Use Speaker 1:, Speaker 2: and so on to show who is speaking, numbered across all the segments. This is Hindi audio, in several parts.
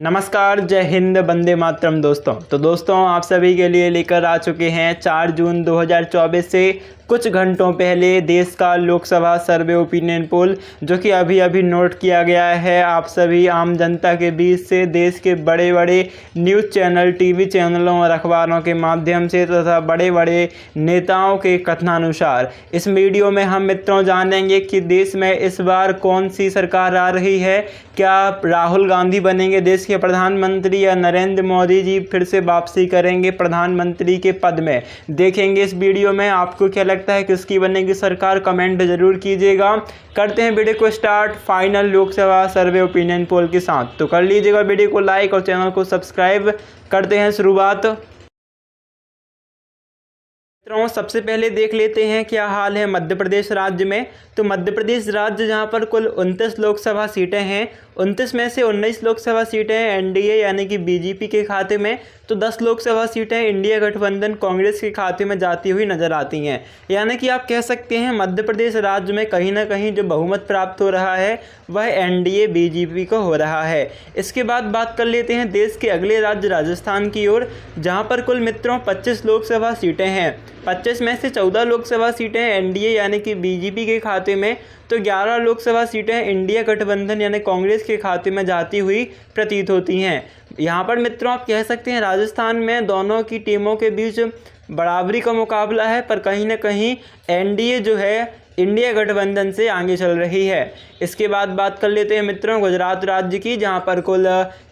Speaker 1: नमस्कार, जय हिंद, वंदे मातरम। दोस्तों आप सभी के लिए लेकर आ चुके हैं 4 जून 2024 से कुछ घंटों पहले देश का लोकसभा सर्वे ओपिनियन पोल, जो कि अभी नोट किया गया है आप सभी आम जनता के बीच से देश के बड़े बड़े न्यूज़ चैनल, टीवी चैनलों और अखबारों के माध्यम से तथा बड़े बड़े नेताओं के कथनानुसार। इस वीडियो में हम मित्रों जानेंगे कि देश में इस बार कौन सी सरकार आ रही है। क्या राहुल गांधी बनेंगे देश के प्रधानमंत्री या नरेंद्र मोदी जी फिर से वापसी करेंगे प्रधानमंत्री के पद में, देखेंगे इस वीडियो में। आपको क्या लगता है किसकी बनेगी सरकार, कमेंट जरूर कीजिएगा। करते हैं वीडियो को स्टार्ट फाइनल लोकसभा सर्वे ओपिनियन पोल के साथ। तो कर लीजिएगा वीडियो को लाइक और चैनल को सब्सक्राइब। करते हैं शुरुआत। सबसे पहले देख लेते हैं क्या हाल है मध्य प्रदेश राज्य में। तो मध्य प्रदेश राज्य जहां पर कुल 29 लोकसभा सीटें हैं, 29 में से 19 लोकसभा सीटें एनडीए यानी कि बीजेपी के खाते में, तो 10 लोकसभा सीटें इंडिया गठबंधन कांग्रेस के खाते में जाती हुई नजर आती हैं। यानी कि आप कह सकते हैं मध्य प्रदेश राज्य में कहीं ना कहीं जो बहुमत प्राप्त हो रहा है वह एनडीए बीजेपी को हो रहा है। इसके बाद बात कर लेते हैं देश के अगले राज्य राजस्थान की ओर, जहाँ पर कुल मित्रों 25 लोकसभा सीटें हैं। 25 में से 14 लोकसभा सीटें एनडीए यानी कि बीजेपी के खाते में, तो 11 लोकसभा सीटें इंडिया गठबंधन यानी कांग्रेस के खाते में जाती हुई प्रतीत होती हैं। यहाँ पर मित्रों आप कह सकते हैं राजस्थान में दोनों की टीमों के बीच बराबरी का मुकाबला है, पर कहीं ना कहीं एनडीए जो है इंडिया गठबंधन से आगे चल रही है। इसके बाद बात कर लेते हैं मित्रों गुजरात राज्य की, जहां पर कुल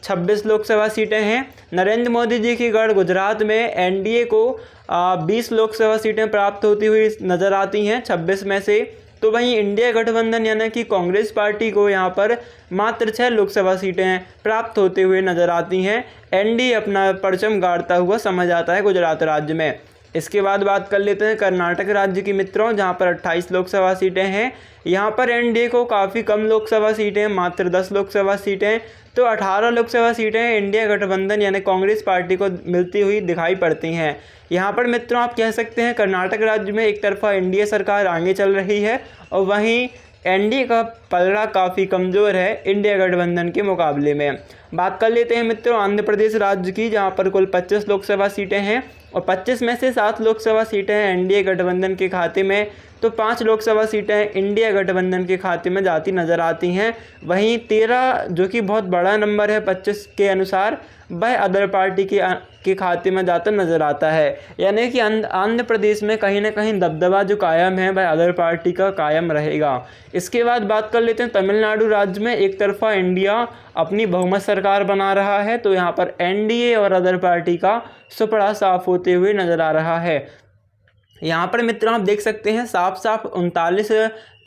Speaker 1: 26 लोकसभा सीटें हैं। नरेंद्र मोदी जी की गढ़ गुजरात में एनडीए को 20 लोकसभा सीटें प्राप्त होती हुई नज़र आती हैं 26 में से। तो वहीं इंडिया गठबंधन यानी कि कांग्रेस पार्टी को यहाँ पर मात्र 6 लोकसभा सीटें प्राप्त होते हुए नज़र आती हैं। एनडीए अपना परचम गाड़ता हुआ समझ आता है गुजरात राज्य में। इसके बाद बात कर लेते हैं कर्नाटक राज्य की मित्रों, जहां पर 28 लोकसभा सीटें हैं। यहां पर एनडीए को काफ़ी कम लोकसभा सीटें, मात्र 10 लोकसभा सीटें, तो 18 लोकसभा सीटें इंडिया गठबंधन यानी कांग्रेस पार्टी को मिलती हुई दिखाई पड़ती हैं। यहां पर मित्रों आप कह सकते हैं कर्नाटक राज्य में एक तरफा एनडीए सरकार आगे चल रही है और वहीं एनडीए का पलड़ा काफ़ी कमज़ोर है इंडिया गठबंधन के मुकाबले में। बात कर लेते हैं मित्रों आंध्र प्रदेश राज्य की, जहां पर कुल 25 लोकसभा सीटें हैं और 25 में से 7 लोकसभा सीटें एनडीए गठबंधन के खाते में, तो 5 लोकसभा सीटें इंडिया गठबंधन के खाते में जाती नज़र आती हैं। वहीं 13 जो कि बहुत बड़ा नंबर है 25 के अनुसार, वह अदर पार्टी के खाते में जाता नज़र आता है। यानी कि आंध्र प्रदेश में कहीं ना कहीं दबदबा जो कायम है वह अदर पार्टी का कायम रहेगा। इसके बाद बात कर लेते हैं तमिलनाडु राज्य में। एक तरफा इंडिया अपनी बहुमत सरकार बना रहा है, तो यहाँ पर एनडीए और अदर पार्टी का सुपड़ा साफ होते हुए नज़र आ रहा है। यहाँ पर मित्रों आप देख सकते हैं साफ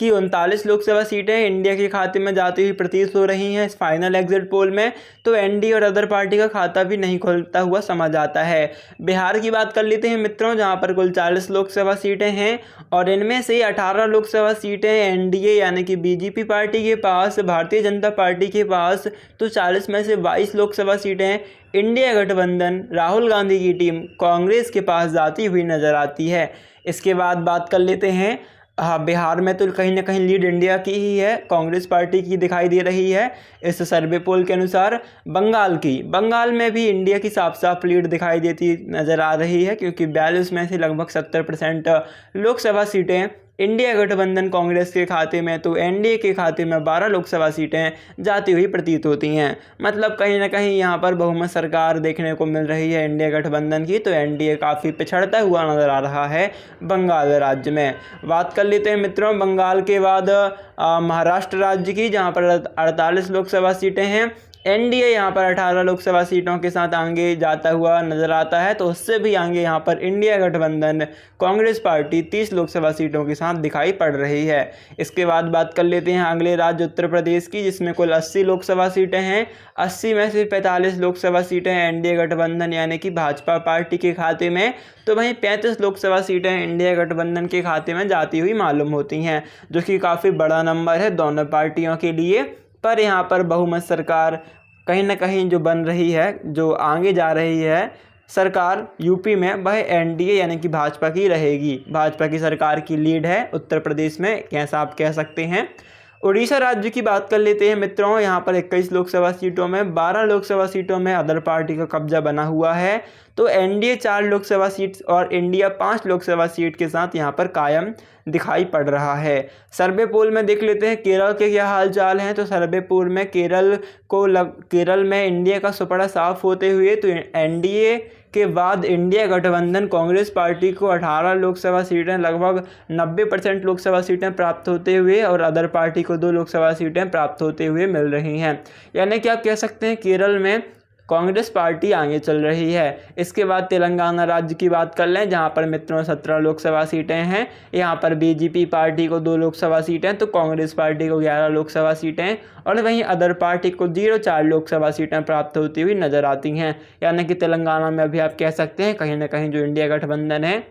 Speaker 1: 39 लोकसभा सीटें इंडिया के खाते में जाती हुई प्रतीत हो रही हैं इस फाइनल एग्जिट पोल में, तो एनडीए और अदर पार्टी का खाता भी नहीं खुलता हुआ समझ आता है। बिहार की बात कर लेते हैं मित्रों, जहाँ पर कुल 40 लोकसभा सीटें हैं और इनमें से 18 लोकसभा सीटें एनडीए यानी कि बीजेपी पार्टी के पास, भारतीय जनता पार्टी के पास, तो 40 में से 22 लोकसभा सीटें इंडिया गठबंधन राहुल गांधी की टीम कांग्रेस के पास जाती हुई नज़र आती है। इसके बाद बात कर लेते हैं बिहार में, तो कहीं ना कहीं लीड इंडिया की ही है, कांग्रेस पार्टी की दिखाई दे रही है इस सर्वे पोल के अनुसार। बंगाल में भी इंडिया की साफ लीड दिखाई देती नज़र आ रही है, क्योंकि 42 में से लगभग 70% लोकसभा सीटें इंडिया गठबंधन कांग्रेस के खाते में, तो एनडीए के खाते में 12 लोकसभा सीटें जाती हुई प्रतीत होती हैं। मतलब कहीं ना कहीं यहाँ पर बहुमत सरकार देखने को मिल रही है इंडिया गठबंधन की, तो एनडीए काफ़ी पिछड़ता हुआ नज़र आ रहा है बंगाल राज्य में। बात कर लेते हैं मित्रों बंगाल के बाद महाराष्ट्र राज्य की, जहाँ पर 48 लोकसभा सीटें हैं। एनडीए यहाँ पर 18 लोकसभा सीटों के साथ आगे जाता हुआ नजर आता है, तो उससे भी आगे यहाँ पर इंडिया गठबंधन कांग्रेस पार्टी 30 लोकसभा सीटों के साथ दिखाई पड़ रही है। इसके बाद बात कर लेते हैं अगले राज्य उत्तर प्रदेश की, जिसमें कुल 80 लोकसभा सीटें हैं। 80 में से 45 लोकसभा सीटें एनडीए गठबंधन यानी कि भाजपा पार्टी के खाते में, तो वहीं 35 लोकसभा सीटें इंडिया गठबंधन के खाते में जाती हुई मालूम होती हैं, जो कि काफ़ी बड़ा नंबर है दोनों पार्टियों के लिए। पर यहाँ पर बहुमत सरकार कहीं ना कहीं जो बन रही है, जो आगे जा रही है सरकार यूपी में, वह एनडीए यानी कि भाजपा की रहेगी। भाजपा की सरकार की लीड है उत्तर प्रदेश में, कैसा आप कह सकते हैं। उड़ीसा राज्य की बात कर लेते हैं मित्रों। यहाँ पर 21 लोकसभा सीटों में 12 लोकसभा सीटों में अदर पार्टी का कब्जा बना हुआ है। तो एनडीए 4 लोकसभा सीट और इंडिया 5 लोकसभा सीट के साथ यहाँ पर कायम दिखाई पड़ रहा है। सर्वे पोल में देख लेते हैं केरल के क्या हाल चाल हैं। तो सर्वे पोल में केरल में इंडिया का सुपड़ा साफ होते हुए तो एनडीए के बाद इंडिया गठबंधन कांग्रेस पार्टी को 18 लोकसभा सीटें, लगभग 90% लोकसभा सीटें प्राप्त होते हुए और अदर पार्टी को 2 लोकसभा सीटें प्राप्त होते हुए मिल रही हैं। यानी कि आप कह सकते हैं केरल में कांग्रेस पार्टी आगे चल रही है। इसके बाद तेलंगाना राज्य की बात कर लें, जहां पर मित्रों 17 लोकसभा सीटें हैं। यहां पर बीजेपी पार्टी को 2 लोकसभा सीटें तो कांग्रेस पार्टी को 11 लोकसभा सीटें और वहीं अदर पार्टी को 4 लोकसभा सीटें प्राप्त होती हुई नजर आती हैं। यानी कि तेलंगाना में अभी आप कह सकते हैं कहीं ना कहीं जो इंडिया गठबंधन है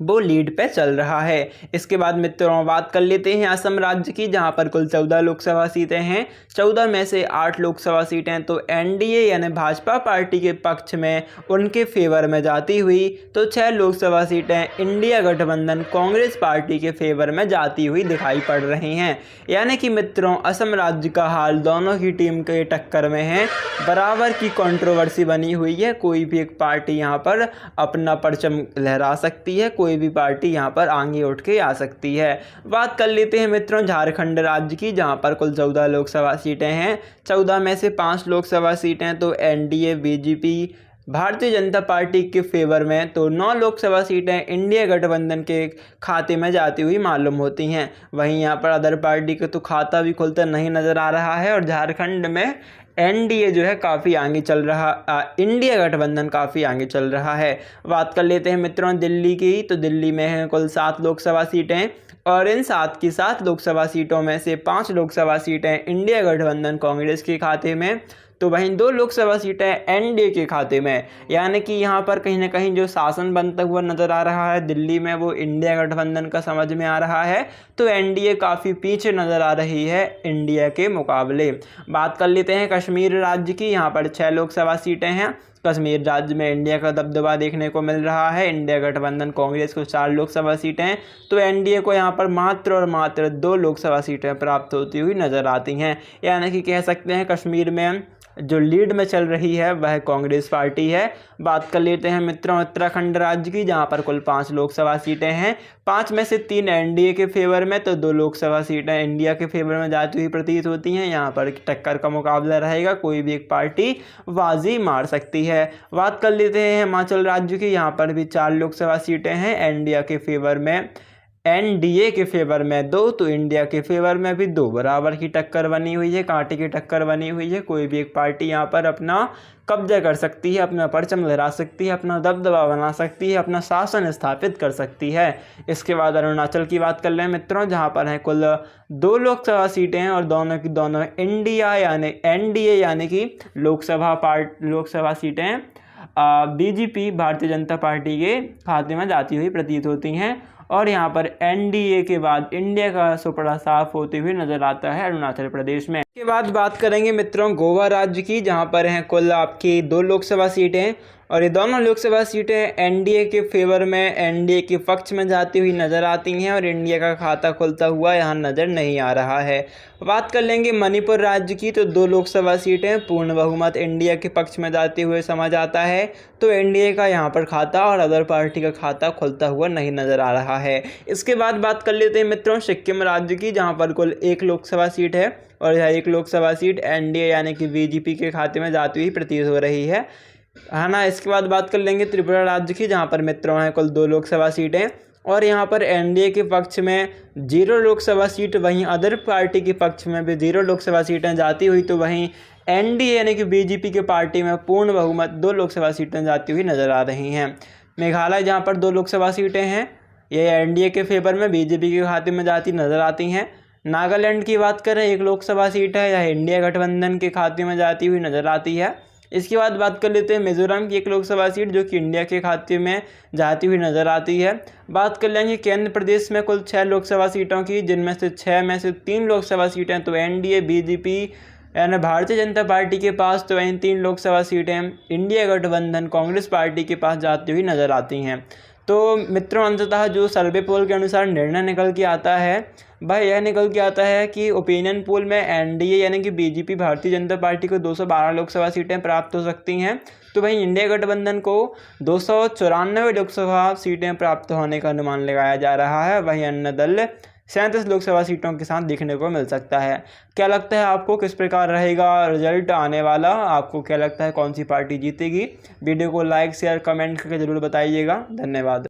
Speaker 1: वो लीड पे चल रहा है। इसके बाद मित्रों बात कर लेते हैं असम राज्य की, जहां पर कुल 14 लोकसभा सीटें हैं। 14 में से 8 लोकसभा सीटें तो एनडीए यानी भाजपा पार्टी के पक्ष में उनके फेवर में जाती हुई तो 6 लोकसभा सीटें इंडिया गठबंधन कांग्रेस पार्टी के फेवर में जाती हुई दिखाई पड़ रही हैं। यानी कि मित्रों असम राज्य का हाल दोनों की टीम के टक्कर में है, बराबर की कंट्रोवर्सी बनी हुई है। कोई भी एक पार्टी यहाँ पर अपना परचम लहरा सकती है, कोई भी पार्टी यहां पर आगे उठ के आ सकती है। बात कर लेते हैं मित्रों झारखंड राज्य की, जहां पर कुल 14 लोकसभा सीटें हैं। 14 में से 5 लोकसभा सीटें तो NDA BJP Bharatiya Janata party के फेवर में तो 9 लोकसभा सीटें इंडिया गठबंधन के खाते में जाती हुई मालूम होती हैं। वहीं यहाँ पर अदर पार्टी का तो खाता भी खुलता नहीं नज़र आ रहा है और झारखंड में एनडीए जो है काफ़ी आगे चल रहा, इंडिया गठबंधन काफ़ी आगे चल रहा है। बात कर लेते हैं मित्रों दिल्ली की, तो दिल्ली में है कुल 7 लोकसभा सीटें और इन 7 लोकसभा सीटों में से 5 लोकसभा सीटें इंडिया गठबंधन कांग्रेस के खाते में तो वहीं 2 लोकसभा सीटें एनडीए के खाते में। यानी कि यहाँ पर कहीं ना कहीं जो शासन बनता हुआ नज़र आ रहा है दिल्ली में वो इंडिया गठबंधन का समझ में आ रहा है। तो एनडीए काफ़ी पीछे नज़र आ रही है इंडिया के मुकाबले। बात कर लेते हैं कश्मीर राज्य की, यहाँ पर 6 लोकसभा सीटें हैं। कश्मीर राज्य में इंडिया का दबदबा देखने को मिल रहा है। इंडिया गठबंधन कांग्रेस को 4 लोकसभा सीटें तो एनडीए को यहाँ पर मात्र और मात्र 2 लोकसभा सीटें प्राप्त होती हुई नज़र आती हैं। यानी कि कह सकते हैं कश्मीर में जो लीड में चल रही है वह कांग्रेस पार्टी है। बात कर लेते हैं मित्रों उत्तराखंड राज्य की, जहां पर कुल 5 लोकसभा सीटें हैं। 5 में से 3 एनडीए के फेवर में तो 2 लोकसभा सीटें इंडिया के फेवर में जाती हुई प्रतीत होती हैं। यहां पर टक्कर का मुकाबला रहेगा, कोई भी एक पार्टी बाजी मार सकती है। बात कर लेते हैं हिमाचल राज्य की, यहाँ पर भी 4 लोकसभा सीटें हैं एनडीए के फेवर में, एनडीए के फेवर में 2 तो इंडिया के फेवर में भी 2, बराबर की टक्कर बनी हुई है, कांटे की टक्कर बनी हुई है। कोई भी एक पार्टी यहाँ पर अपना कब्जा कर सकती है, अपना परचम लहरा सकती है, अपना दबदबा बना सकती है, अपना शासन स्थापित कर सकती है। इसके बाद अरुणाचल की बात कर लें मित्रों, जहाँ पर है कुल 2 लोकसभा सीटें हैं और दोनों की दोनों इंडिया यानी एनडीए यानी कि लोकसभा सीटें बीजेपी भारतीय जनता पार्टी के खाते में जाती हुई प्रतीत होती हैं और यहाँ पर एनडीए के बाद इंडिया का सुपड़ा साफ होते हुए नजर आता है अरुणाचल प्रदेश में। इसके बाद बात करेंगे मित्रों गोवा राज्य की, जहाँ पर हैं कुल आपकी 2 लोकसभा सीटें और ये दोनों लोकसभा सीटें एनडीए के फेवर में, एनडीए के पक्ष में जाती हुई नज़र आती हैं और इंडिया का खाता खुलता हुआ यहाँ नज़र नहीं आ रहा है। बात कर लेंगे मणिपुर राज्य की, तो 2 लोकसभा सीटें पूर्ण बहुमत इंडिया के पक्ष में जाते हुए समझ आता है। तो एनडीए का यहाँ पर खाता और अदर पार्टी का खाता खुलता हुआ नहीं नज़र आ रहा है। इसके बाद बात कर लेते हैं मित्रों सिक्किम राज्य की, जहाँ पर कुल 1 लोकसभा सीट है और यह 1 लोकसभा सीट एनडीए यानी कि बीजेपी के खाते में जाती हुई प्रतीत हो रही है ना। इसके बाद बात कर लेंगे त्रिपुरा राज्य की, जहाँ पर मित्रों हैं कुल 2 लोकसभा सीटें और यहाँ पर एनडीए के पक्ष में 0 लोकसभा सीट, वहीं अदर पार्टी के पक्ष में भी 0 लोकसभा सीटें जाती हुई तो वहीं एनडीए यानी कि बीजेपी के पार्टी में पूर्ण बहुमत 2 लोकसभा सीटें जाती हुई नज़र आ रही हैं। मेघालय जहाँ पर 2 लोकसभा सीटें हैं ये एनडीए के फेवर में बीजेपी के खाते में जाती नज़र आती हैं। नागालैंड की बात करें 1 लोकसभा सीट है, यह इंडिया गठबंधन के खाते में जाती हुई नज़र आती है। इसके बाद बात कर लेते हैं मिजोरम की 1 लोकसभा सीट जो कि इंडिया के खाते में जाती हुई नज़र आती है। बात कर लेंगे केंद्र प्रदेश में कुल 6 लोकसभा सीटों की, जिनमें से 6 में से 3 लोकसभा सीटें तो एनडीए बीजेपी यानी भारतीय जनता पार्टी के पास तो वहीं 3 लोकसभा सीटें इंडिया गठबंधन कांग्रेस पार्टी के पास जाती हुई नज़र आती हैं। तो मित्रों अंततः जो सर्वे पोल के अनुसार निर्णय निकल के आता है भाई यह निकल के आता है कि ओपिनियन पोल में एनडीए यानी कि बीजेपी भारतीय जनता पार्टी को 212 लोकसभा सीटें प्राप्त हो सकती हैं। तो भाई इंडिया गठबंधन को 294 लोकसभा सीटें प्राप्त होने का अनुमान लगाया जा रहा है। वहीं अन्य दल 37 लोकसभा सीटों के साथ देखने को मिल सकता है। क्या लगता है आपको, किस प्रकार रहेगा रिजल्ट आने वाला? आपको क्या लगता है कौन सी पार्टी जीतेगी? वीडियो को लाइक शेयर कमेंट करके ज़रूर बताइएगा। धन्यवाद।